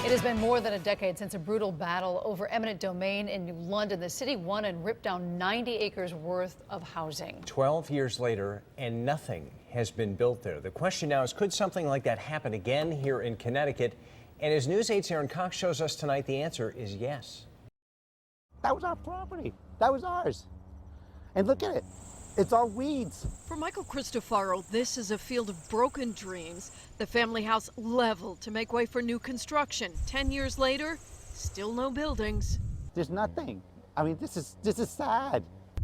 It has been more than a decade since a brutal battle over eminent domain in New London. The city won and ripped down 90 acres worth of housing. 12 years later, and nothing has been built there. The question now is, could something like that happen again here in Connecticut? And as News 8's Aaron Cox shows us tonight, the answer is yes. That was our property. That was ours. And look at it. It's all weeds. For Michael Cristofaro, this is a field of broken dreams. The family house leveled to make way for new construction. 10 years later, still no buildings. There's nothing. I mean, this is sad.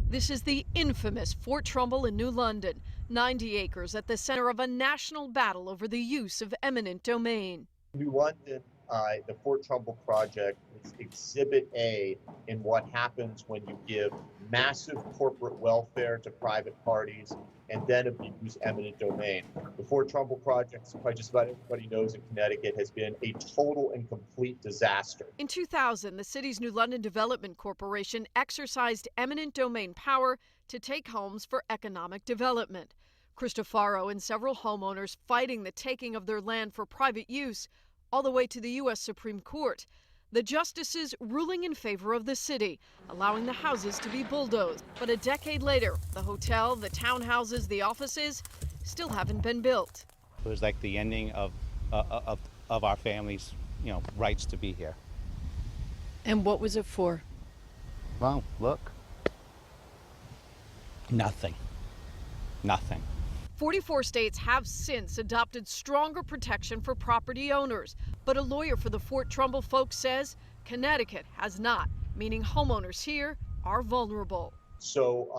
This is the infamous Fort Trumbull in New London. 90 acres at the center of a national battle over the use of eminent domain. New London, the Fort Trumbull project is Exhibit A in what happens when you give massive corporate welfare to private parties and then abuse eminent domain. The Fort Trumbull project, as just about everybody knows in Connecticut, has been a total and complete disaster. In 2000, the city's New London Development Corporation exercised eminent domain power to take homes for economic development. Cristofaro and several homeowners fighting the taking of their land for private use all the way to the U.S. Supreme Court. The justices ruling in favor of the city, allowing the houses to be bulldozed. But a decade later, the hotel, the townhouses, the offices still haven't been built. It was like the ending of our family's, rights to be here. And what was it for? Well, look. Nothing. Nothing. 44 states have since adopted stronger protection for property owners. But a lawyer for the Fort Trumbull folks says Connecticut has not, meaning homeowners here are vulnerable. So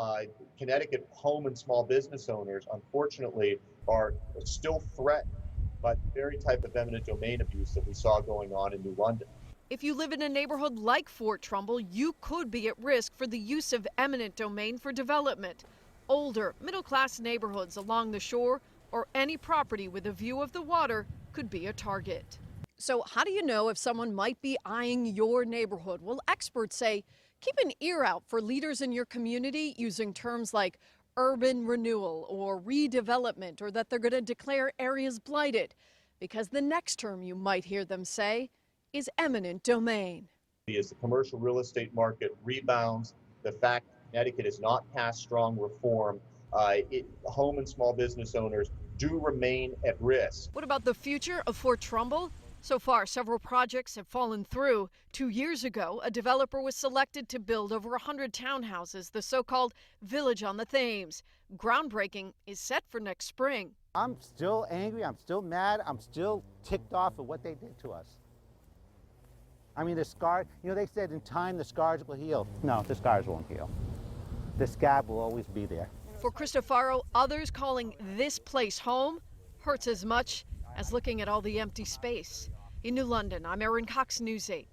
Connecticut home and small business owners, unfortunately, are still threatened by the very type of eminent domain abuse that we saw going on in New London. If you live in a neighborhood like Fort Trumbull, you could be at risk for the use of eminent domain for development. Older, middle-class neighborhoods along the shore or any property with a view of the water could be a target. So how do you know if someone might be eyeing your neighborhood? Well, experts say keep an ear out for leaders in your community using terms like urban renewal or redevelopment, or that they're going to declare areas blighted, because the next term you might hear them say is eminent domain. As the commercial real estate market rebounds, the fact Connecticut has not passed strong reform, home and small business owners do remain at risk. What about the future of Fort Trumbull? So far, several projects have fallen through. 2 years ago, a developer was selected to build over 100 townhouses, the so-called Village on the Thames. Groundbreaking is set for next spring. I'm still angry. I'm still mad. I'm still ticked off at what they did to us. I mean, the scar, they said in time the scars will heal. No, the scars won't heal. The scab will always be there. For Cristofaro, others calling this place home hurts as much as looking at all the empty space. In New London, I'm Aaron Cox, News 8.